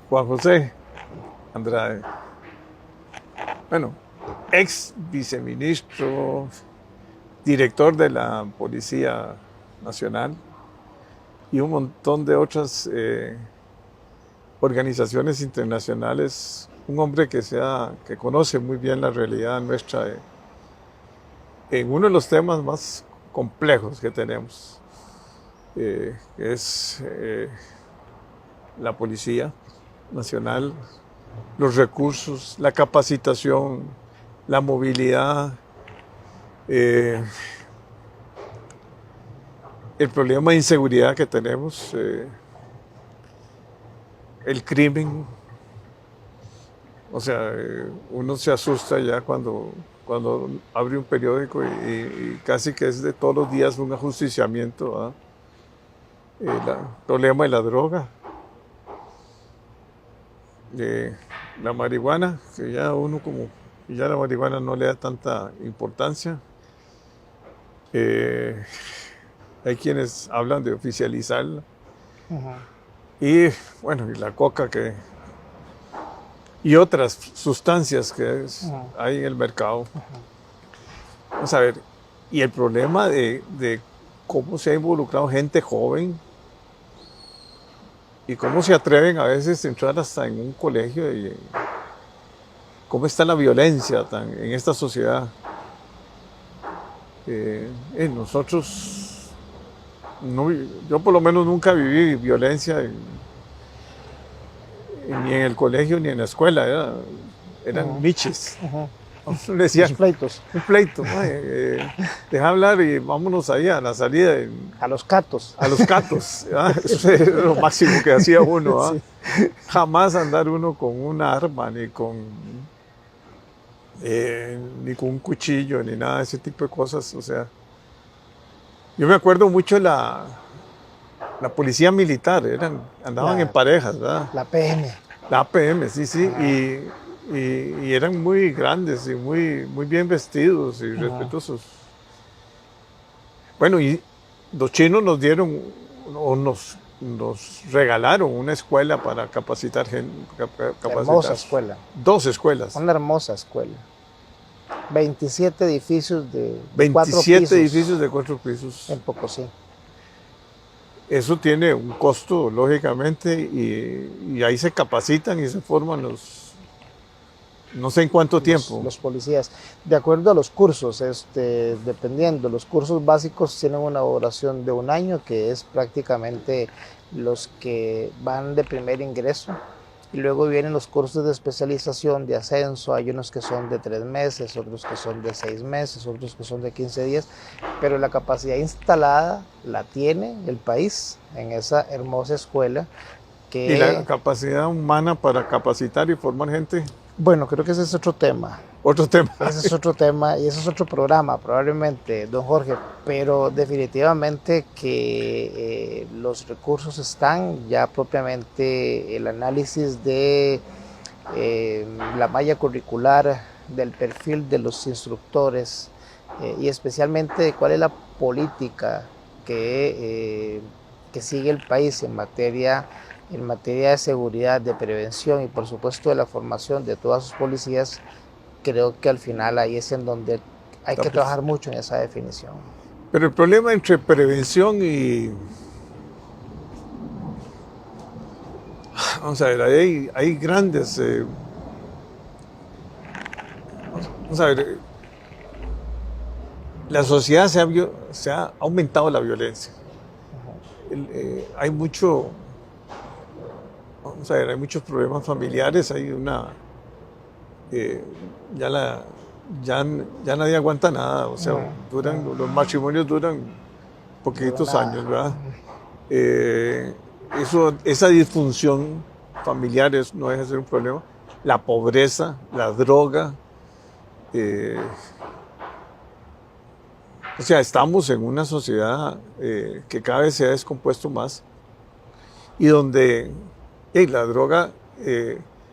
Juan José Andrade. Bueno, ex viceministro, director de la Policía Nacional y un montón de otras organizaciones internacionales. Un hombre que conoce muy bien la realidad nuestra en uno de los temas más complejos que tenemos, que es la Policía Nacional, los recursos, la capacitación, la movilidad, el problema de inseguridad que tenemos, el crimen. O sea, uno se asusta ya cuando abre un periódico y casi que es de todos los días un ajusticiamiento, el problema de la droga, la marihuana, que ya uno ya la marihuana no le da tanta importancia. Hay quienes hablan de oficializarla. Y bueno, y la coca y otras sustancias que hay en el mercado. Vamos a ver, y el problema de cómo se ha involucrado gente joven y cómo se atreven a veces a entrar hasta en un colegio y cómo está la violencia en esta sociedad. Nosotros, yo por lo menos nunca viví violencia ni en el colegio ni en la escuela, eran miches. Le decían, pleitos. Un pleito. Deja hablar y vámonos ahí a la salida. A los catos. A los catos. Eso es lo máximo que hacía uno. Sí. Jamás andar uno con un arma, ni con un cuchillo, ni nada de ese tipo de cosas. O sea, yo me acuerdo mucho de la policía militar, andaban en parejas, ¿verdad? La PM. La APM, sí. Y eran muy grandes y muy bien vestidos y respetuosos. Bueno, y los chinos nos dieron o nos regalaron una escuela para capacitar gente. Hermosa escuela. 2 escuelas. Una hermosa escuela. 27 edificios de 27 edificios de 4 pisos. En Pocosí. Eso tiene un costo, lógicamente, y ahí se capacitan y se forman no sé en cuánto tiempo. Los policías. De acuerdo a los cursos, dependiendo, los cursos básicos tienen una duración de 1 año, que es prácticamente los que van de primer ingreso. Y luego vienen los cursos de especialización, de ascenso. Hay unos que son de 3 meses, otros que son de 6 meses, otros que son de 15 días. Pero la capacidad instalada la tiene el país en esa hermosa escuela. ¿Y la capacidad humana para capacitar y formar gente? Bueno, creo que ese es otro tema. Otro tema. Ese es otro tema y ese es otro programa, probablemente, don Jorge, pero definitivamente que los recursos están, ya propiamente el análisis de la malla curricular, del perfil de los instructores y especialmente de cuál es la política que sigue el país en materia de seguridad, de prevención y por supuesto de la formación de todas sus policías. Creo que al final ahí es en donde hay que trabajar mucho en esa definición. Pero el problema entre prevención y... Vamos a ver, hay grandes... Vamos a ver, la sociedad se ha aumentado la violencia. Hay mucho... Vamos a ver, hay muchos problemas familiares, hay una... ya nadie aguanta nada, o sea, los matrimonios duran poquitos años, ¿verdad? Esa disfunción familiar no deja de ser un problema. La pobreza, la droga, o sea, estamos en una sociedad que cada vez se ha descompuesto más y donde la droga,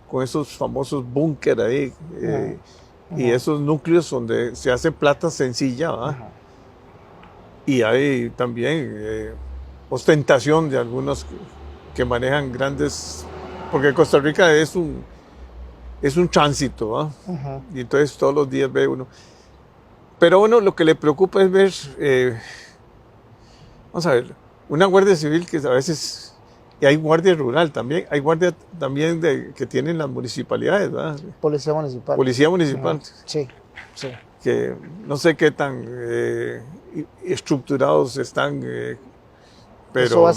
con esos famosos búnker ahí, y esos núcleos donde se hace plata sencilla, ¿verdad? Y hay también ostentación de algunos que manejan grandes porque Costa Rica es un tránsito, ¿ah? Y entonces todos los días ve uno. Pero a uno lo que le preocupa es ver, vamos a ver, una guardia civil que a veces, y hay guardia rural también, hay guardia también que tienen las municipalidades, ¿verdad? Policía municipal. Policía municipal. Sí, sí. Que no sé qué tan estructurados están, pero Eso va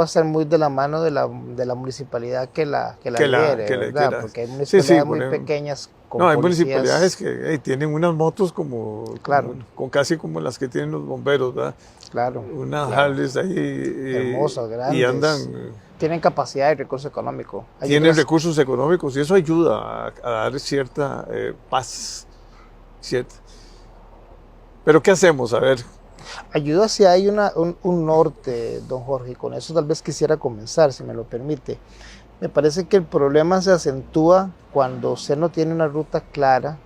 a estar muy de la mano de la municipalidad que la lidere, ¿verdad? Porque hay municipalidades muy pequeñas con hay policías. municipalidades que tienen unas motos como casi como las que tienen los bomberos, ¿verdad? Claro. Unas Harleys ahí hermosas, grandes. Y andan. Tienen capacidad y recurso económico. Tienen recursos económicos y eso ayuda a dar cierta paz. ¿Cierto? Pero ¿qué hacemos? A ver. Ayuda si hay un norte, don Jorge, y con eso tal vez quisiera comenzar, si me lo permite. Me parece que el problema se acentúa cuando usted no tiene una ruta clara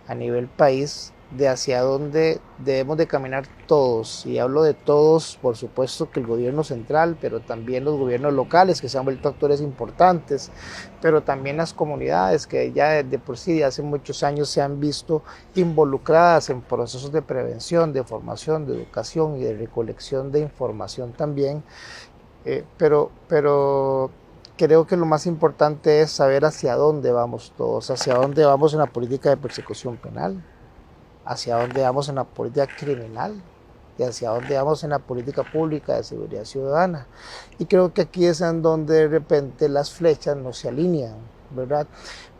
a nivel país de hacia dónde debemos de caminar todos. Y hablo de todos, por supuesto que el gobierno central, pero también los gobiernos locales que se han vuelto actores importantes, pero también las comunidades que ya de por sí de hace muchos años se han visto involucradas en procesos de prevención, de formación, de educación y de recolección de información también. Pero creo que lo más importante es saber hacia dónde vamos todos, hacia dónde vamos en la política de persecución penal, hacia dónde vamos en la política criminal y hacia dónde vamos en la política pública de seguridad ciudadana. Y creo que aquí es en donde de repente las flechas no se alinean, ¿verdad?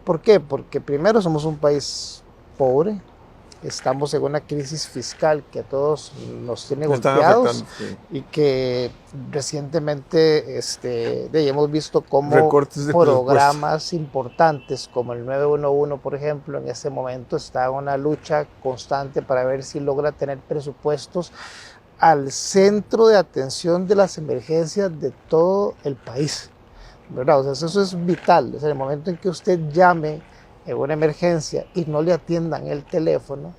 ¿Por qué? Porque primero somos un país pobre, estamos en una crisis fiscal que a todos nos tiene golpeados y que recientemente hemos visto cómo programas importantes como el 911, por ejemplo, en este momento está en una lucha constante para ver si logra tener presupuestos al centro de atención de las emergencias de todo el país, ¿verdad? O sea, eso es vital. O sea, en el momento en que usted llame en una emergencia y no le atiendan el teléfono,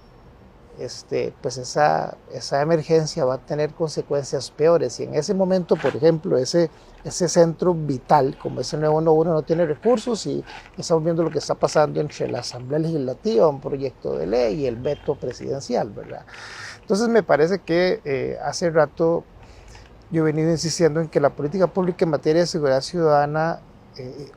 pues esa emergencia va a tener consecuencias peores. Y en ese momento, por ejemplo, ese centro vital, como ese 911, no tiene recursos y estamos viendo lo que está pasando entre la Asamblea Legislativa, un proyecto de ley y el veto presidencial, ¿verdad? Entonces me parece que hace rato yo he venido insistiendo en que la política pública en materia de seguridad ciudadana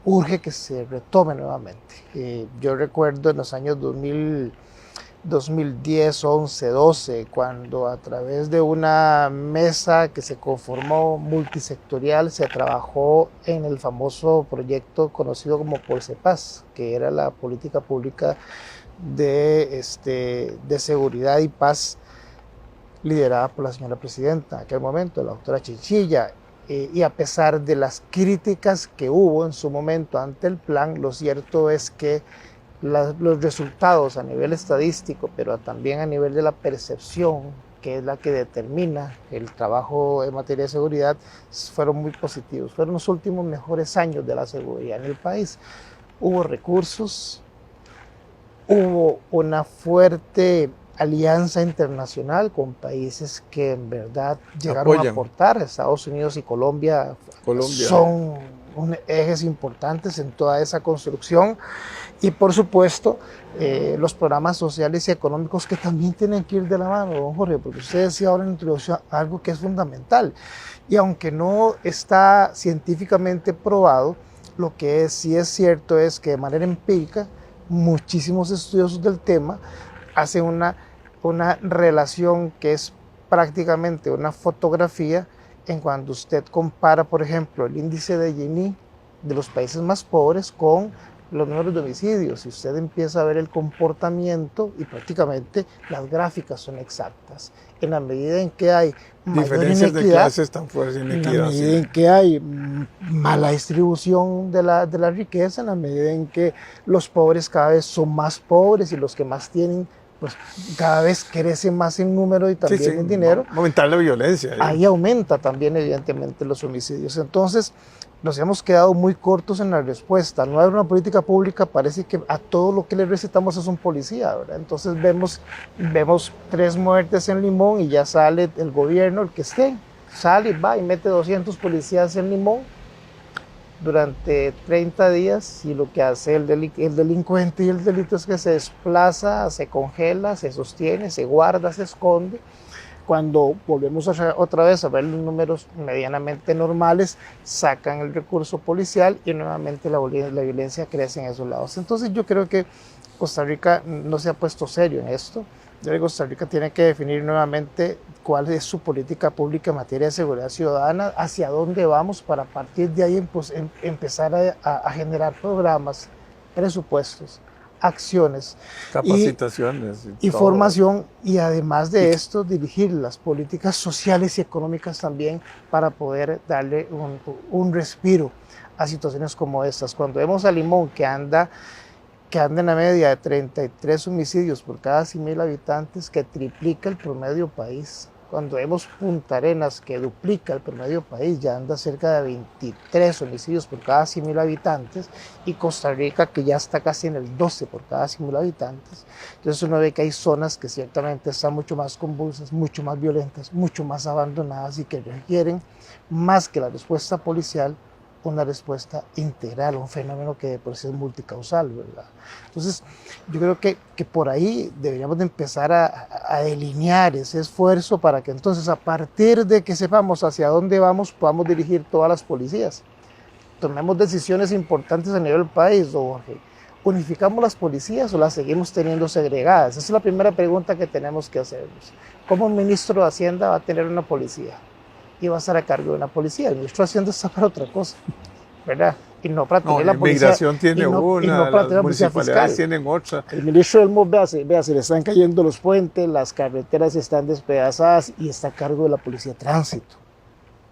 urge que se retome nuevamente. Yo recuerdo en los años 2010, 11, 12, cuando a través de una mesa que se conformó multisectorial se trabajó en el famoso proyecto conocido como Polsepaz, que era la política pública de seguridad y paz liderada por la señora presidenta en aquel momento, la doctora Chinchilla. Y a pesar de las críticas que hubo en su momento ante el plan, lo cierto es que los resultados a nivel estadístico, pero también a nivel de la percepción, que es la que determina el trabajo en materia de seguridad, fueron muy positivos. Fueron los últimos mejores años de la seguridad en el país. Hubo recursos, hubo una fuerte alianza internacional con países que en verdad llegaron a aportar. Estados Unidos y Colombia son ejes importantes en toda esa construcción. Y por supuesto, los programas sociales y económicos que también tienen que ir de la mano, don Jorge, porque usted decía ahora en la introducción algo que es fundamental. Y aunque no está científicamente probado, lo que sí es cierto es que de manera empírica, muchísimos estudiosos del tema hacen una relación que es prácticamente una fotografía en cuando usted compara, por ejemplo, el índice de Gini de los países más pobres con los números de homicidios, y usted empieza a ver el comportamiento y prácticamente las gráficas son exactas. En la medida en que hay diferencias de clases tan fuertes, inequidad, en la medida en que hay mala distribución de la riqueza, en la medida en que los pobres cada vez son más pobres y los que más tienen pues cada vez crecen más en número y también en dinero. Aumentar la violencia. Ahí aumenta también evidentemente los homicidios. Entonces nos hemos quedado muy cortos en la respuesta. No hay una política pública, parece que a todo lo que le recetamos es un policía, ¿verdad? Entonces vemos 3 muertes en Limón y ya sale el gobierno, el que esté, sale y va y mete 200 policías en Limón. durante 30 días y lo que hace el delincuente y el delito es que se desplaza, se congela, se sostiene, se guarda, se esconde. Cuando volvemos otra vez a ver los números medianamente normales, sacan el recurso policial y nuevamente la violencia crece en esos lados. Entonces yo creo que Costa Rica no se ha puesto serio en esto. Yo creo que Costa Rica tiene que definir nuevamente cuál es su política pública en materia de seguridad ciudadana, hacia dónde vamos para a partir de ahí pues, empezar a generar programas, presupuestos, acciones, capacitaciones y formación, y además de esto dirigir las políticas sociales y económicas también para poder darle un respiro a situaciones como estas. Cuando vemos a Limón que anda en la media de 33 homicidios por cada 100,000 habitantes, que triplica el promedio país. Cuando vemos Punta Arenas, que duplica el promedio país, ya anda cerca de 23 homicidios por cada 100,000 habitantes, y Costa Rica, que ya está casi en el 12 por cada 100,000 habitantes. Entonces uno ve que hay zonas que ciertamente están mucho más convulsas, mucho más violentas, mucho más abandonadas y que requieren, más que la respuesta policial, una respuesta integral, un fenómeno que de por sí es multicausal, ¿verdad? Entonces, yo creo que por ahí deberíamos de empezar a delinear ese esfuerzo para que entonces, a partir de que sepamos hacia dónde vamos, podamos dirigir todas las policías. Tomemos decisiones importantes a nivel del país, Jorge. ¿Unificamos las policías o las seguimos teniendo segregadas? Esa es la primera pregunta que tenemos que hacernos. ¿Cómo un ministro de Hacienda va a tener una policía? Y va a estar a cargo de una policía. El ministro de Hacienda está para otra cosa, ¿verdad? Y no para tener la policía. Inmigración tiene una, las municipalidades tienen otra. El ministro del MOB, vea, se le están cayendo los puentes, las carreteras están despedazadas y está a cargo de la policía de tránsito,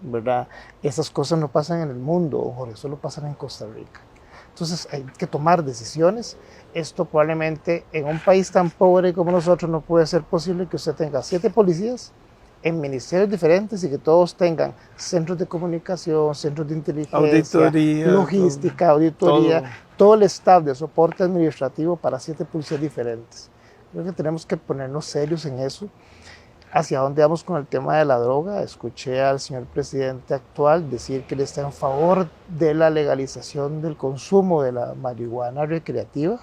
¿verdad? Esas cosas no pasan en el mundo, Jorge, solo pasan en Costa Rica. Entonces hay que tomar decisiones. Esto probablemente en un país tan pobre como nosotros no puede ser posible que usted tenga 7 policías en ministerios diferentes y que todos tengan centros de comunicación, centros de inteligencia, auditoría, logística, auditoría, todo el staff de soporte administrativo para 7 policías diferentes. Creo que tenemos que ponernos serios en eso. ¿Hacia dónde vamos con el tema de la droga? Escuché al señor presidente actual decir que él está en favor de la legalización del consumo de la marihuana recreativa.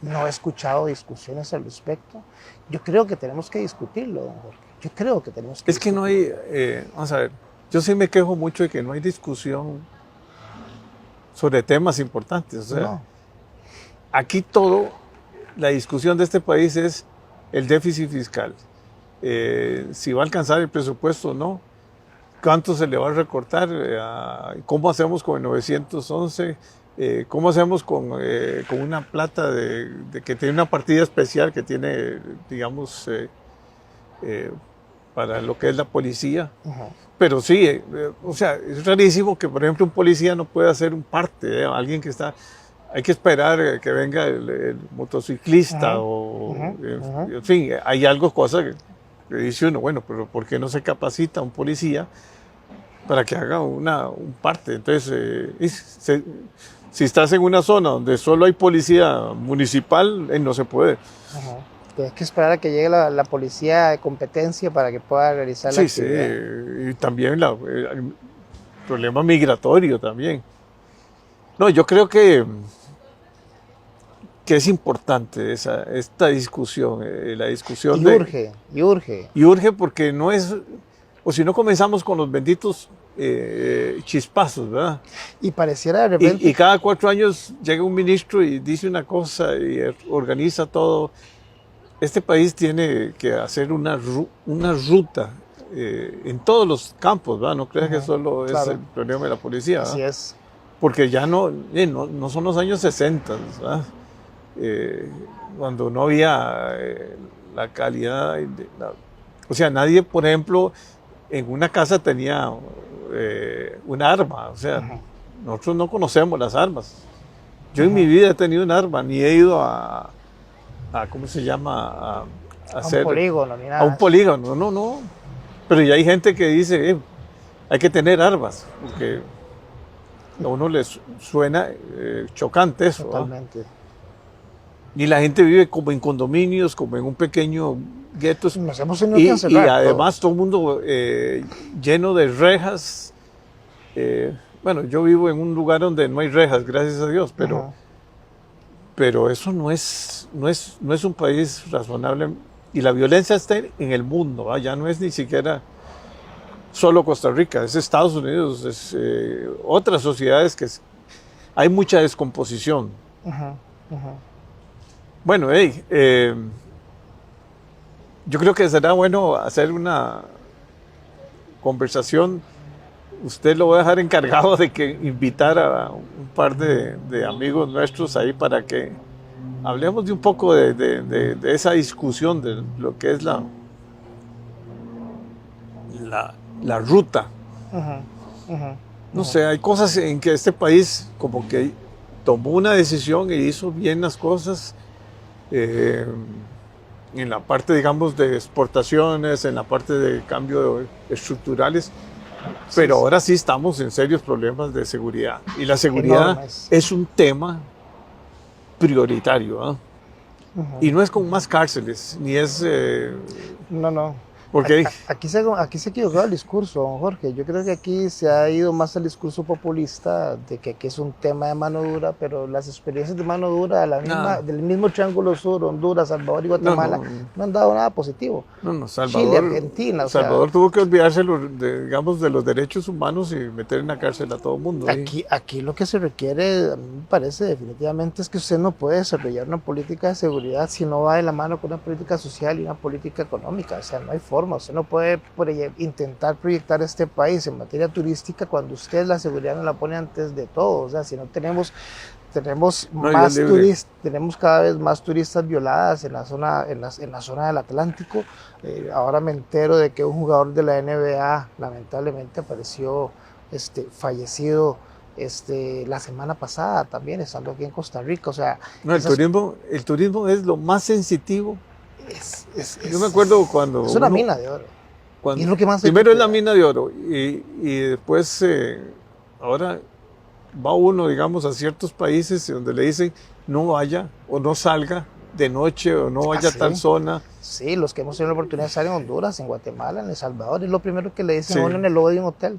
No he escuchado discusiones al respecto. Yo creo que tenemos que discutirlo, don Jorge. Yo creo que tenemos que discutirlo. Que no hay, vamos a ver, yo sí me quejo mucho de que no hay discusión sobre temas importantes. O sea, no. Aquí la discusión de este país es el déficit fiscal. Si va a alcanzar el presupuesto o no, cuánto se le va a recortar, cómo hacemos con el 911, cómo hacemos con una plata que tiene una partida especial que tiene, digamos, para lo que es la policía. Pero sí, o sea, es rarísimo que, por ejemplo, un policía no pueda ser un parte, alguien que está... Hay que esperar que venga el motociclista en fin, hay algo, cosas que dice uno, bueno, pero ¿por qué no se capacita un policía para que haga un parte? Entonces, si estás en una zona donde solo hay policía municipal, no se puede. Hay que esperar a que llegue la policía de competencia para que pueda realizar la actividad. Sí, y también el problema migratorio también. No, yo creo que es importante esta discusión, la discusión y urge. Y urge porque no es, o si no comenzamos con los benditos chispazos, ¿verdad? Y pareciera de repente... Y cada 4 años llega un ministro y dice una cosa y organiza todo. Este país tiene que hacer una ruta en todos los campos, ¿verdad? No creas que solo es el problema de la policía, ¿verdad? Así es. Porque ya no son los años 60, ¿verdad? Cuando no había la calidad, o sea, nadie, por ejemplo, en una casa tenía una arma, o sea, nosotros no conocemos las armas. Yo en mi vida he tenido un arma, ni he ido a ¿cómo se llama? A hacer, un polígono, ni nada. A un polígono, no. Pero ya hay gente que dice, hay que tener armas, porque a uno le suena chocante eso. Totalmente. Y la gente vive como en condominios, como en un pequeño gueto. Nos hemos tenido que encerrar y además todo el mundo lleno de rejas. bueno, yo vivo en un lugar donde no hay rejas, gracias a Dios, pero eso no es un país razonable. Y la violencia está en el mundo, ¿va? Ya no es ni siquiera solo Costa Rica, es Estados Unidos, es otras sociedades hay mucha descomposición. Bueno, hey, yo creo que será bueno hacer una conversación. Usted lo voy a dejar encargado de que invitar a un par de amigos nuestros ahí para que hablemos de un poco de esa discusión de lo que es la ruta. No sé, hay cosas en que este país como que tomó una decisión y hizo bien las cosas en la parte, digamos, de exportaciones, en la parte de cambio estructurales, pero ahora sí estamos en serios problemas de seguridad. Y la seguridad es un tema prioritario, ¿eh? Y no es con más cárceles, ni es... No. Porque aquí se ha equivocado el discurso, don Jorge. Yo creo que aquí se ha ido más al discurso populista de que aquí es un tema de mano dura, pero las experiencias de mano dura del mismo Triángulo Sur, Honduras, Salvador y Guatemala, no han dado nada positivo. Salvador, Chile, Argentina. Salvador tuvo que olvidarse, digamos, de los derechos humanos y meter en la cárcel a todo el mundo. Aquí lo que se requiere, a mí me parece definitivamente, es que usted no puede desarrollar una política de seguridad si no va de la mano con una política social y una política económica. O sea, no hay forma. Usted no puede intentar proyectar este país en materia turística cuando usted la seguridad no la pone antes de todo. O sea, si no tenemos más turistas, tenemos cada vez más turistas violadas en la zona del Atlántico. Ahora me entero de que un jugador de la NBA lamentablemente apareció fallecido la semana pasada también, estando aquí en Costa Rica. O sea, el turismo es lo más sensitivo. Yo me acuerdo cuando... Es una mina de oro. Y es lo que más primero es la mina de oro y después ahora va uno, digamos, a ciertos países donde le dicen no vaya o no salga de noche o no vaya a tal zona. Sí, los que hemos tenido la oportunidad de estar en Honduras, en Guatemala, en El Salvador, es lo primero que le dicen a uno en el logo de un hotel.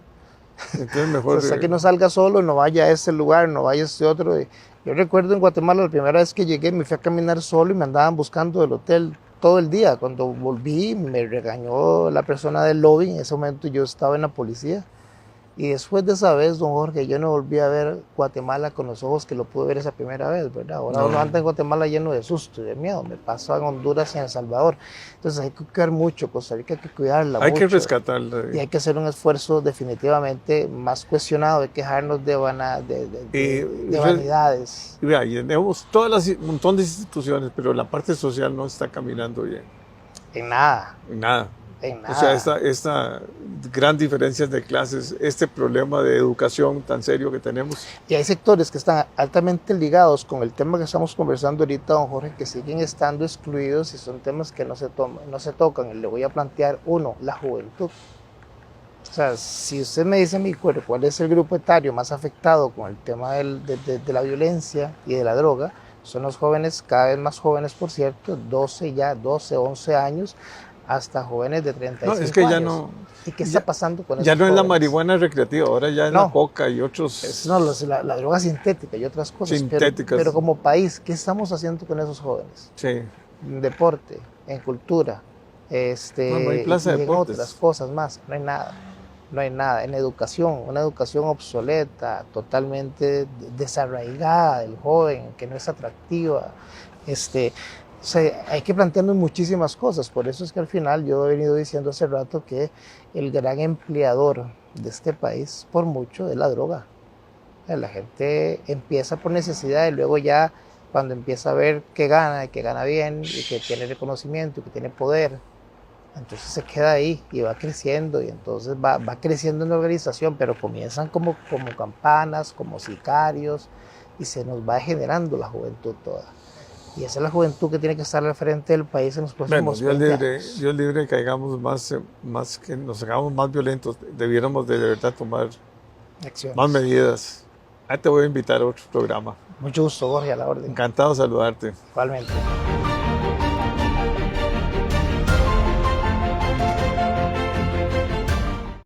Entonces mejor... O sea, que no salga solo, no vaya a ese lugar, no vaya a este otro. Yo recuerdo en Guatemala la primera vez que llegué, me fui a caminar solo y me andaban buscando del hotel todo el día. Cuando volví me regañó la persona del lobby, en ese momento yo estaba en la policía. Y después de esa vez, don Jorge, yo no volví a ver Guatemala con los ojos que lo pude ver esa primera vez, ¿verdad? Ahora uno anda en Guatemala lleno de susto y de miedo. Me pasó en Honduras y en El Salvador. Entonces hay que cuidar mucho Costa Rica, hay que cuidarla mucho. Hay que rescatarla. Y hay que hacer un esfuerzo definitivamente más cuestionado, de quejarnos de vanidades. Y vea, y tenemos un montón de instituciones, pero la parte social no está caminando bien. En nada. En nada. En nada. O sea, esta gran diferencia de clases, este problema de educación tan serio que tenemos. Y hay sectores que están altamente ligados con el tema que estamos conversando ahorita, don Jorge, que siguen estando excluidos y son temas que no se tocan. Y le voy a plantear uno, la juventud. O sea, si usted me dice a mí cuál es el grupo etario más afectado con el tema de la violencia y de la droga, son los jóvenes, cada vez más jóvenes, por cierto, 12, 11 años, hasta jóvenes de 35 es que años. Ya no, ¿Y qué está pasando con eso? Ya no es la marihuana recreativa, ahora ya es la coca y otros... La droga sintética y otras cosas. Sintéticas. Pero como país, ¿qué estamos haciendo con esos jóvenes? Sí. En deporte, en cultura, no hay plaza de en otras cosas más. No hay nada. No hay nada. En educación, una educación obsoleta, totalmente desarraigada del joven, que no es atractiva. O sea, hay que plantearnos muchísimas cosas. Por eso es que al final yo he venido diciendo hace rato que el gran empleador de este país, por mucho, es la droga. O sea, la gente empieza por necesidad y luego ya cuando empieza a ver que gana, y que gana bien, y que tiene reconocimiento, y que tiene poder, entonces se queda ahí y va creciendo, y entonces va creciendo en la organización, pero comienzan como campanas, como sicarios, y se nos va generando la juventud toda. Y esa es la juventud que tiene que estar al frente del país en los próximos 20 años. Dios libre que hagamos más que nos hagamos más violentos. Debiéramos de verdad tomar acciones, más medidas. Ahí te voy a invitar a otro programa. Mucho gusto, Jorge, a la orden. Encantado de saludarte. Igualmente.